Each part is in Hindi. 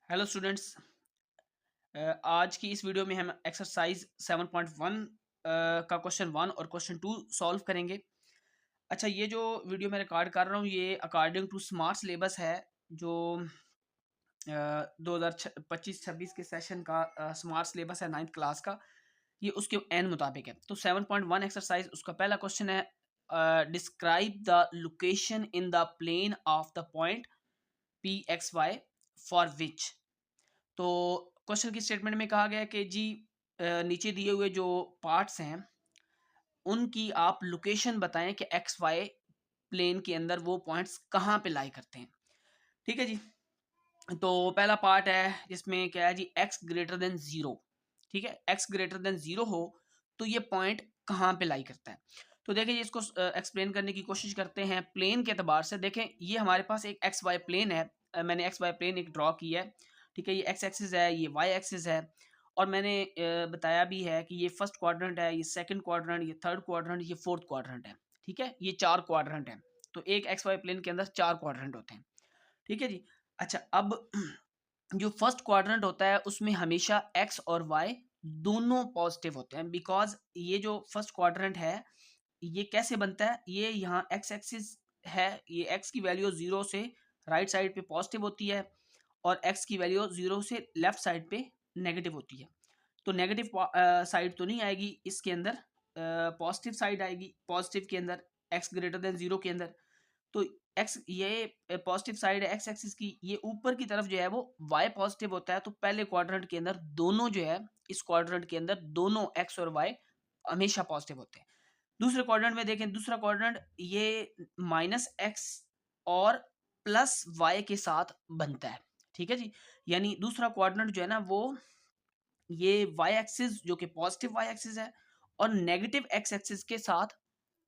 Hello students. आज की इस वीडियो में हम एक्सरसाइज 7.1 का क्वेश्चन 1 और क्वेश्चन 2 सॉल्व करेंगे। अच्छा, ये जो वीडियो मैं रिकॉर्ड कर रहा हूँ ये अकॉर्डिंग टू स्मार्ट सिलेबस है, जो 2025-26 के सेशन का स्मार्ट सिलेबस है 9th क्लास का। ये उसके एन मुताबिक है। तो 7.1 एक्सरसाइज उसका पहला क्वेश्चन है, describe the location in the plane of the point P X Y for which. तो क्वेश्चन की स्टेटमेंट में कहा गया है कि जी नीचे दिए हुए जो पार्ट्स हैं उनकी आप लोकेशन बताएं कि एक्स वाई प्लेन के अंदर वो पॉइंट्स कहाँ पे लाई करते हैं। ठीक है जी। तो पहला पार्ट है जिसमें क्या है जी, एक्स ग्रेटर देन जीरो। ठीक है, एक्स ग्रेटर देन जीरो हो तो ये पॉइंट कहाँ पे लाई करता है। तो देखें जी, इसको एक्सप्लेन करने की कोशिश करते हैं प्लेन के एतबार से। देखें ये हमारे पास एक एक्स वाई प्लेन है। मैंने एक्स वाई प्लेन एक ड्रॉ किया है। ठीक है, ये एक्स एक्सिस है, ये वाई एक्सिस है। और मैंने बताया भी है कि ये फर्स्ट क्वाड्रेंट है, ये सेकंड क्वाड्रेंट, ये थर्ड क्वाड्रेंट, ये फोर्थ क्वाड्रेंट है। ठीक है, ये चार क्वाड्रेंट है। तो एक एक्स वाई प्लेन के अंदर चार क्वाड्रेंट होते हैं। ठीक है जी। अच्छा, अब जो फर्स्ट क्वाड्रेंट होता है उसमें हमेशा एक्स और वाई दोनों पॉजिटिव होते हैं, बिकॉज ये जो फर्स्ट क्वाड्रेंट है ये कैसे बनता है, ये यहाँ एक्स एक्सिस है, ये एक्स की वैल्यू जीरो से राइट साइड पे पॉजिटिव होती है और एक्स की वैल्यू जीरो से लेफ्ट साइड पे नेगेटिव होती है। तो नेगेटिव साइड तो नहीं आएगी इसके अंदर, पॉजिटिव साइड आएगी पॉजिटिव के अंदर, एक्स ग्रेटर देन जीरो के अंदर। तो एक्स ये पॉजिटिव साइड है एक्स एक्सिस की, ये ऊपर की तरफ जो है वो वाई पॉजिटिव होता है। तो पहले क्वाड्रेंट के अंदर दोनों जो है, इस क्वाड्रेंट के अंदर दोनों एक्स और वाई हमेशा पॉजिटिव होते हैं। दूसरे क्वाड्रेंट में देखें, दूसरा क्वाड्रेंट ये माइनस एक्स और प्लस वाई के साथ बनता है। ठीक है जी। यानी दूसरा क्वाड्रेंट जो है ना वो ये वाई एक्सिस जो कि पॉजिटिव वाई एक्सिस है और नेगेटिव एक्स एक्सिस के साथ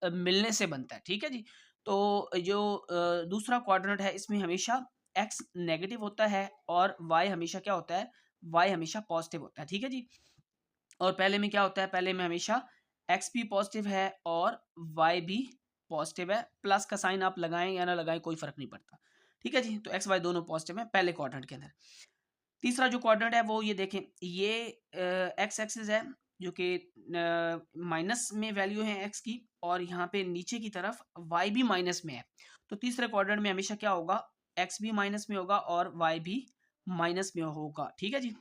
मिलने से बनता है। ठीक है जी। तो जो दूसरा क्वाड्रेंट है इसमें हमेशा एक्स नेगेटिव होता है और वाई हमेशा क्या होता है, वाई हमेशा पॉजिटिव होता है। ठीक है जी। और पहले में क्या होता है, पहले में हमेशा एक्स भी पॉजिटिव है और वाई भी पॉजिटिव है। प्लस का साइन आप लगाएं या ना लगाएं कोई फर्क नहीं पड़ता। ठीक है जी। तो एक्स वाई दोनों पॉजिटिव है पहले क्वाड्रेंट के अंदर। तीसरा जो क्वाड्रेंट है वो ये देखें, ये एक्स एक्सिस है जो कि माइनस में वैल्यू है एक्स की, और यहाँ पे नीचे की तरफ वाई भी माइनस में है। तो तीसरे क्वाड्रेंट में हमेशा क्या होगा, एक्स भी माइनस में होगा और वाई भी माइनस में होगा। ठीक है जी।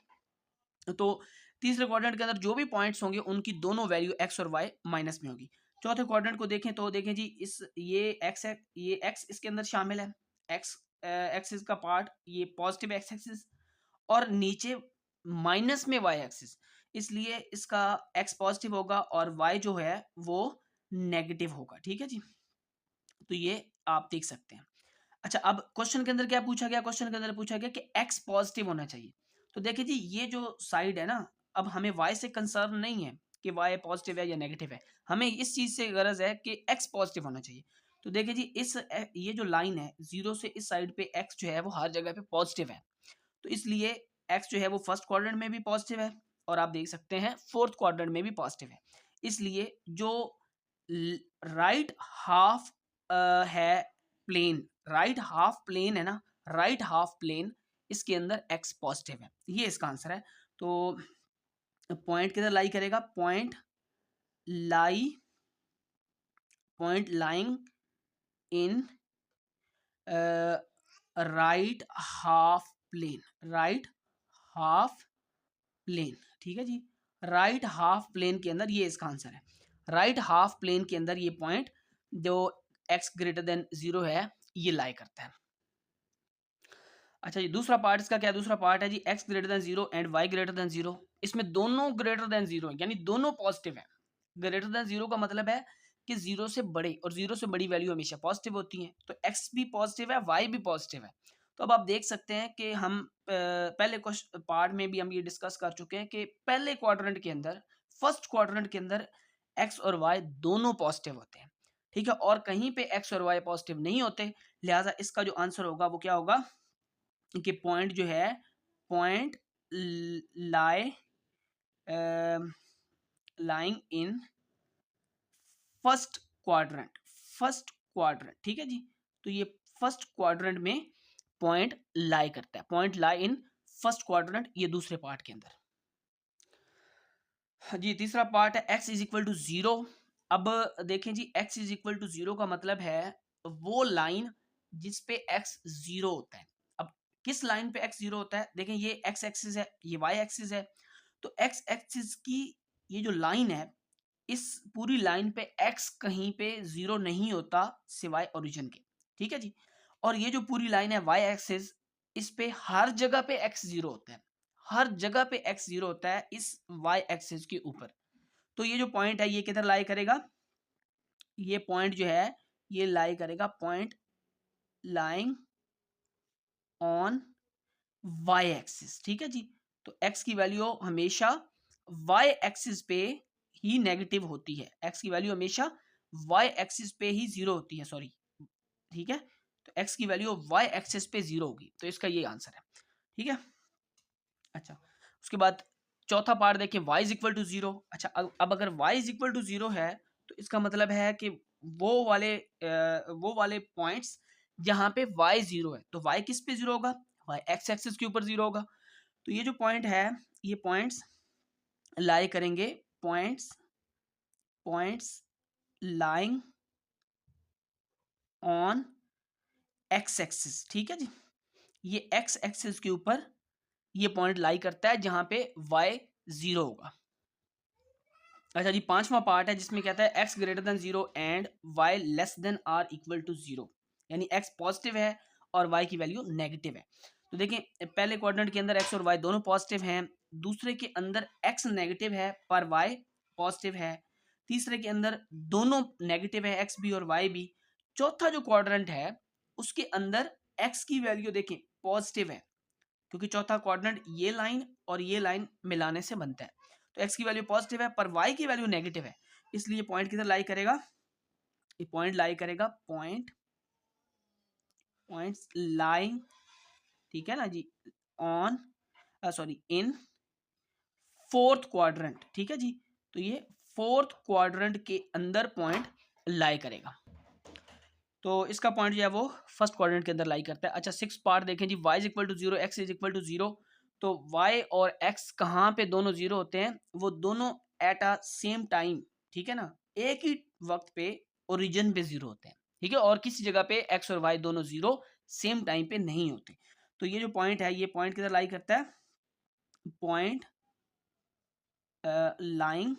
तो तीसरे क्वाड्रेंट के अंदर जो भी पॉइंट्स होंगे उनकी दोनों वैल्यू एक्स और वाई माइनस में होगी। चौथे क्वाड्रेंट को देखें तो देखें जी, इस ये एक्स है, ये एक्स इसके अंदर शामिल है। एक्स एक्सिस का पार्ट ये पॉजिटिव एक्स एक्सिस और नीचे माइनस में वाई एक्सिस, इसलिए इसका एक्स पॉजिटिव होगा और वाई जो है वो नेगेटिव होगा। ठीक है जी। तो ये आप देख सकते हैं। अच्छा, अब क्वेश्चन के अंदर क्या पूछा गया, क्वेश्चन के अंदर पूछा गया कि एक्स पॉजिटिव होना चाहिए। तो देखिए जी, ये जो साइड है ना, अब हमें वाई से कंसर्न नहीं है कि वाई पॉजिटिव है या नेगेटिव है, हमें इस चीज से गरज है कि एक्स पॉजिटिव होना चाहिए। तो देखिए जी, ये जो लाइन है जीरो से इस साइड पे एक्स जो है वो हर जगह पे पॉजिटिव है। तो इसलिए एक्स जो है वो फर्स्ट क्वाड्रेंट में भी पॉजिटिव है और आप देख सकते हैं फोर्थ क्वाड्रेंट में भी पॉजिटिव है। इसलिए जो राइट हाफ है प्लेन, राइट हाफ प्लेन है ना, राइट हाफ प्लेन, इसके अंदर एक्स पॉजिटिव है, ये इसका आंसर है। तो पॉइंट किधर लाई करेगा, lie point lying in right half plane, right half plane. ठीक है जी। राइट हाफ प्लेन के अंदर, ये इसका आंसर है। राइट हाफ प्लेन के अंदर ये पॉइंट जो एक्स ग्रेटर देन जीरो है ये लाई करता है। अच्छा जी, दूसरा पार्ट इसका क्या है, दूसरा पार्ट है जी x greater than zero and y greater than zero. इसमें दोनों ग्रेटर देन जीरो यानी दोनों पॉजिटिव है। ग्रेटर देन जीरो का मतलब है कि जीरो से बड़े, और जीरो से बड़ी वैल्यू हमेशा पॉजिटिव होती है। तो एक्स भी पॉजिटिव है, वाई भी पॉजिटिव है। तो अब आप देख सकते हैं कि हम पहले क्वेश्चन पार्ट में भी हम ये डिस्कस कर चुके हैं कि पहले क्वाड्रेंट के अंदर, फर्स्ट क्वाड्रेंट के अंदर एक्स और वाई दोनों पॉजिटिव होते हैं। ठीक है, और कहीं पे एक्स और वाई पॉजिटिव नहीं होते, लिहाजा इसका जो आंसर होगा वो क्या होगा कि पॉइंट जो है, point lie lying in first quadrant, first quadrant. ठीक है जी। तो ये फर्स्ट क्वाड्रेंट में पॉइंट लाई करता है, point lie in first quadrant, ये दूसरे पार्ट के अंदर। जी तीसरा पार्ट है x इज इक्वल टू 0। अब देखें जी, x इज इक्वल टू 0 का मतलब है वो लाइन जिस पे x 0 होता है। अब किस लाइन पे x 0 होता है, देखें ये x एक्सिस है, ये y एक्सिस है। तो x एक्सिस की ये जो लाइन है, इस पूरी लाइन पे x कहीं पे 0 नहीं होता सिवाय ओरिजिन के, ठीक है जी। और ये जो पूरी लाइन है y एक्सिस, इस पे हर जगह पे x 0 होता है, हर जगह पे x 0 होता है इस y एक्सिस के ऊपर। तो ये जो पॉइंट है ये किधर लाई करेगा, ये पॉइंट जो है ये लाई करेगा, point lying on y axis, ठीक है जी। तो x की वैल्यू हमेशा y एक्सिस पे ही नेगेटिव होती है, x की वैल्यू हमेशा y एक्सिस पे ही 0 होती है, सॉरी, ठीक है। तो x की वैल्यू y एक्सिस पे 0 होगी, तो इसका ये आंसर है, ठीक है। अच्छा, उसके बाद चौथा पार्ट देखें, y इज इक्वल टू 0। अच्छा, अब अगर y इज इक्वल टू 0 है तो इसका मतलब है कि वो वाले पॉइंट्स जहां पे y 0 है, तो y किस पे 0 होगा, y x एक्सिस के ऊपर 0 होगा। तो ये जो पॉइंट है, ये पॉइंट्स लाई करेंगे, points points lying on x axis, ठीक है जी। ये x एक्सिस के ऊपर ये पॉइंट लाई करता है जहां पे y 0 होगा। अच्छा जी, पांचवा पार्ट है जिसमें कहता है x greater than 0 and y less than or equal to 0, यानी x पॉजिटिव है और y की वैल्यू नेगेटिव है। तो देखें, पहले क्वाड्रेंट के अंदर x और y दोनों पॉजिटिव हैं, दूसरे के अंदर x नेगेटिव है पर y पॉजिटिव है, तीसरे के अंदर दोनों नेगेटिव है, x भी और y भी। चौथा जो क्वाड्रेंट है उसके अंदर x की वैल्यू देखें पॉजिटिव है, क्योंकि चौथा क्वाड्रेंट ये लाइन और ये लाइन मिलाने से बनता है। तो x की वैल्यू पॉजिटिव है पर y की वैल्यू नेगेटिव है, इसलिए पॉइंट किधर लाई करेगा, ये पॉइंट लाई करेगा, पॉइंट्स लाइंग, ठीक है ना जी, on sorry in fourth quadrant, ठीक है जी। तो ये फोर्थ क्वाड्रेंट के अंदर पॉइंट लाई करेगा, तो इसका पॉइंट जो है वो फर्स्ट क्वाड्रेंट के अंदर लाई करता है। अच्छा, सिक्स पार्ट देखें जी, y is equal to 0, x is equal to 0। तो y और x कहाँ पे दोनों 0 होते हैं, वो दोनों एट अ सेम टाइम, ठीक है ना, एक ही वक्त पे ओरिजिन पे 0 होते हैं, ठीक है। और किसी जगह पे x और y दोनों 0 सेम टाइम पे नहीं होते। तो ये जो पॉइंट है, ये पॉइंट किधर लाई करता है, पॉइंट लाइंग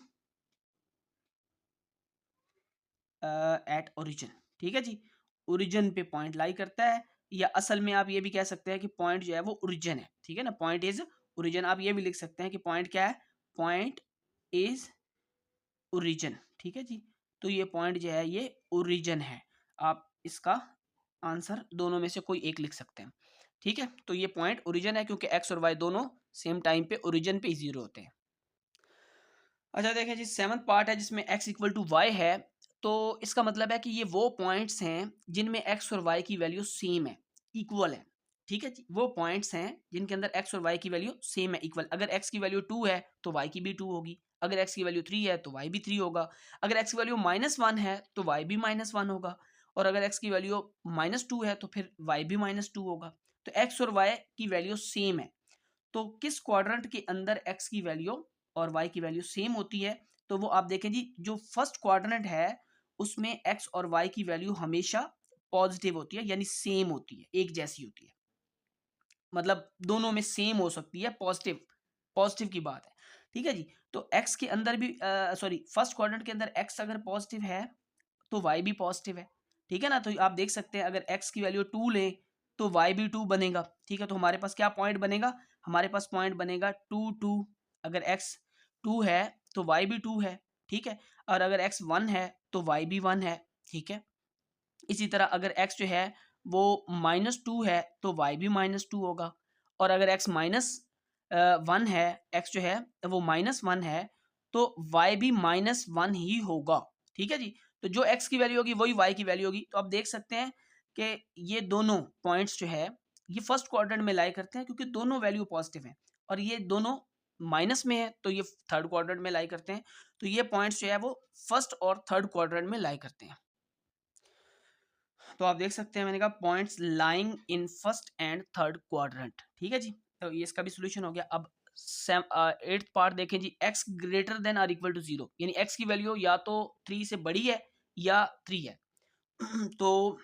एट ओरिजिन, ठीक है जी। ओरिजिन पे पॉइंट लाई करता है, या असल में आप ये भी कह सकते हैं कि पॉइंट जो है वो ओरिजिन है, ठीक है ना, पॉइंट इज ओरिजिन। आप ये भी लिख सकते हैं कि पॉइंट क्या है, पॉइंट इज ओरिजिन, ठीक है जी। तो ये पॉइंट जो है ये ओरिजिन है, आप इसका आंसर दोनों में से कोई एक लिख सकते हैं, ठीक है। तो ये पॉइंट ओरिजिन है क्योंकि एक्स और वाई दोनों सेम टाइम पे ओरिजिन पे 0 होते हैं। अच्छा देखें जी, सेवंथ पार्ट है जिसमें x इक्वल टू वाई है। तो इसका मतलब है कि ये वो पॉइंट्स हैं जिनमें x और y की वैल्यू सेम है, इक्वल है, ठीक है जी। वो पॉइंट्स हैं जिनके अंदर x और y की वैल्यू सेम है, इक्वल। अगर x की वैल्यू 2 है तो y की भी 2 होगी, अगर x की वैल्यू 3 है तो y भी 3 होगा, अगर x की वैल्यू -1 है तो y भी -1 होगा, और अगर x की वैल्यू -2 है तो फिर y भी -2 होगा। तो x और y की वैल्यू सेम है, तो किस क्वाड्रेंट के अंदर x की वैल्यू और y की वैल्यू सेम होती है, तो वो आप देखें जी, जो फर्स्ट क्वाड्रेंट है उसमें x और y की वैल्यू हमेशा पॉजिटिव होती है, यानी सेम होती है, एक जैसी होती है, मतलब दोनों में सेम हो सकती है, पॉजिटिव पॉजिटिव की बात है, ठीक है जी। तो x के अंदर भी सॉरी फर्स्ट क्वाड्रेंट के अंदर x अगर पॉजिटिव है तो y भी पॉजिटिव है, ठीक है ना। तो आप देख सकते हैं अगर x की वैल्यू 2 लें तो y भी 2 बनेगा, ठीक है। तो हमारे पास क्या पॉइंट बनेगा, हमारे पास पॉइंट बनेगा 2 2। अगर x 2 है तो y भी 2 है, ठीक है। और अगर x 1 है तो y भी 1 है, ठीक है। इसी तरह अगर x जो है वो -2 है तो y भी -2 होगा, और अगर x -1 है, x जो है वो -1 है तो y भी -1 ही होगा, ठीक है जी। तो जो x की वैल्यू होगी वही y की वैल्यू होगी। तो आप देख सकते हैं कि ये दोनों पॉइंट्स जो है ये फर्स्ट क्वाड्रेंट में लाई करते हैं क्योंकि दोनों वैल्यू पॉजिटिव हैं, और ये दोनों माइनस में है तो ये थर्ड क्वाड्रेंट में लाई करते हैं। तो ये पॉइंट्स जो है वो फर्स्ट और थर्ड क्वाड्रेंट में लाई करते हैं। तो आप देख सकते हैं मैंने कहा points lying in first and third quadrant, ठीक है जी। तो ये इसका भी सोल्यूशन हो गया। अब 8th पार्ट देखें जी, x greater than or equal to 0, यानी x की वैल्यू या तो 3 से बड़ी है या 3 है। तो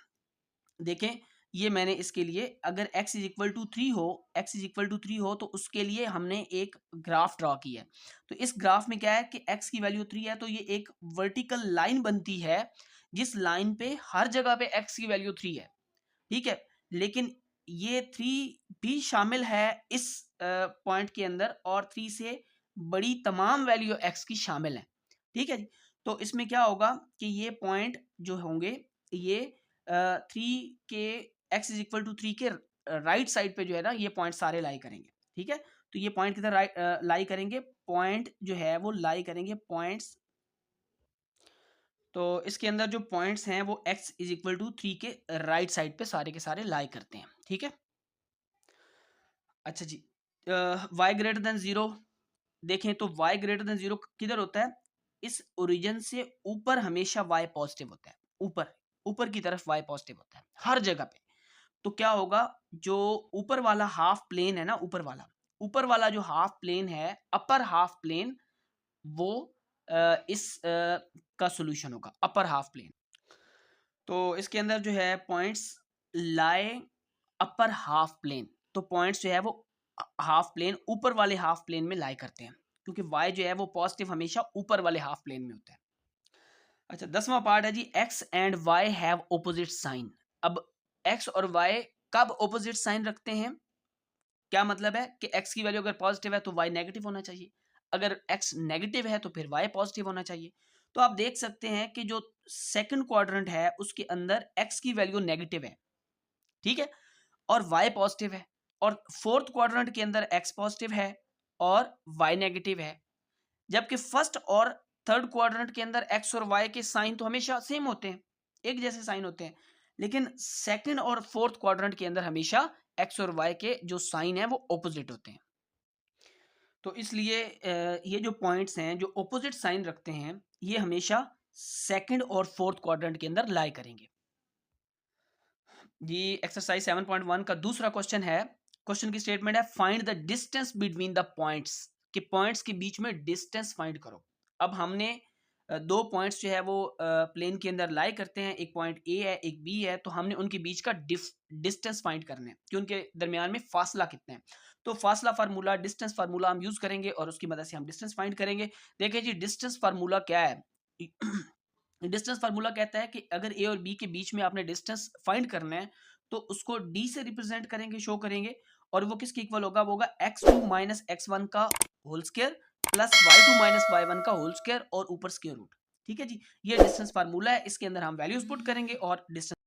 देखें, ये मैंने इसके लिए अगर x इज इक्वल टू 3 हो, x इज इक्वल टू 3 हो तो उसके लिए हमने एक ग्राफ ड्रॉ किया है। तो इस ग्राफ में क्या है कि x की वैल्यू 3 है, तो ये एक वर्टिकल लाइन बनती है जिस लाइन पे हर जगह पे x की वैल्यू 3 है, ठीक है। लेकिन ये 3 भी शामिल है इस पॉइंट के अंदर, और 3 से बड़ी तमाम वैल्यू x की शामिल है, ठीक है जी। तो इसमें क्या होगा कि ये पॉइंट जो होंगे, ये 3 के x इज इक्वल टू 3 के राइट साइड पे जो है ना, ये पॉइंट सारे लाई करेंगे, ठीक है। तो ये पॉइंट किधर लाई करेंगे, पॉइंट जो है वो लाई करेंगे पॉइंट्स। तो इसके अंदर जो पॉइंट्स हैं वो x इज इक्वल टू 3 के राइट साइड पे सारे के सारे लाई करते हैं, ठीक है। अच्छा जी, y ग्रेटर देन 0 देखें तो y ग्रेटर देन 0 किधर होता है, इस ओरिजिन से ऊपर हमेशा y पॉजिटिव होता है, ऊपर ऊपर की तरफ y पॉजिटिव होता है हर जगह पे। तो क्या होगा, जो ऊपर वाला हाफ प्लेन है ना, ऊपर वाला जो हाफ प्लेन है, अपर हाफ प्लेन, वो इस का सॉल्यूशन होगा, अपर हाफ प्लेन। तो इसके अंदर जो है पॉइंट्स लाए अपर हाफ प्लेन, तो पॉइंट्स जो है वो हाफ प्लेन, ऊपर वाले हाफ प्लेन में लाई करते हैं, क्योंकि y जो है वो पॉजिटिव हमेशा ऊपर वाले हाफ प्लेन में होता है। अच्छा, 10वां पार्ट है जी, x and y have opposite sign. अब x और y कब ऑपोजिट साइन रखते हैं, क्या मतलब है कि x की वैल्यू अगर पॉजिटिव है तो y नेगेटिव होना चाहिए, अगर x नेगेटिव है तो फिर y पॉजिटिव होना चाहिए। तो आप देख सकते हैं कि जो सेकंड क्वाड्रेंट है उसके अंदर x की वैल्यू नेगेटिव है, ठीक है, और y पॉजिटिव है, और फोर्थ क्वाड्रेंट के अंदर x पॉजिटिव है और y नेगेटिव है। जबकि फर्स्ट और थर्ड क्वाड्रेंट के अंदर x और y के साइन तो हमेशा सेम होते हैं, एक जैसे साइन होते हैं, लेकिन सेकंड और फोर्थ क्वाड्रेंट के अंदर हमेशा x और y के जो साइन है वो ऑपोजिट होते हैं। तो इसलिए ये जो पॉइंट्स हैं जो ऑपोजिट साइन रखते हैं, ये हमेशा सेकंड और फोर्थ क्वाड्रेंट के अंदर लाई करेंगे जी। एक्सरसाइज 7.1 का दूसरा क्वेश्चन है, क्वेश्चन की स्टेटमेंट है, find the distance between the points, कि पॉइंट्स के बीच में डिस्टेंस फाइंड करो। अब हमने दो पॉइंट्स जो है वो प्लेन के अंदर लाई करते हैं, एक पॉइंट ए है एक बी है, तो हमने उनके बीच का डिस्टेंस फाइंड करना है कि उनके दरमियान में फासला कितना है। तो फासला फार्मूला, डिस्टेंस फार्मूला हम यूज करेंगे और उसकी मदद से हम डिस्टेंस फाइंड करेंगे। देखिए जी, डिस्टेंस फार्मूला क्या है। डिस्टेंस फार्मूला कहता है कि अगर ए और बी के बीच में आपने डिस्टेंस फाइंड करना है तो उसको डी से रिप्रेजेंट करेंगे, शो करेंगे, और वो किसके इक्वल होगा, वो होगा x2 माइनस x1 का whole square plus y2 minus y1 का होल स्क्वायर और ऊपर स्क्वायर रूट, ठीक है जी। ये डिस्टेंस फार्मूला है, इसके अंदर हम वैल्यूज पुट करेंगे और डिस्टेंस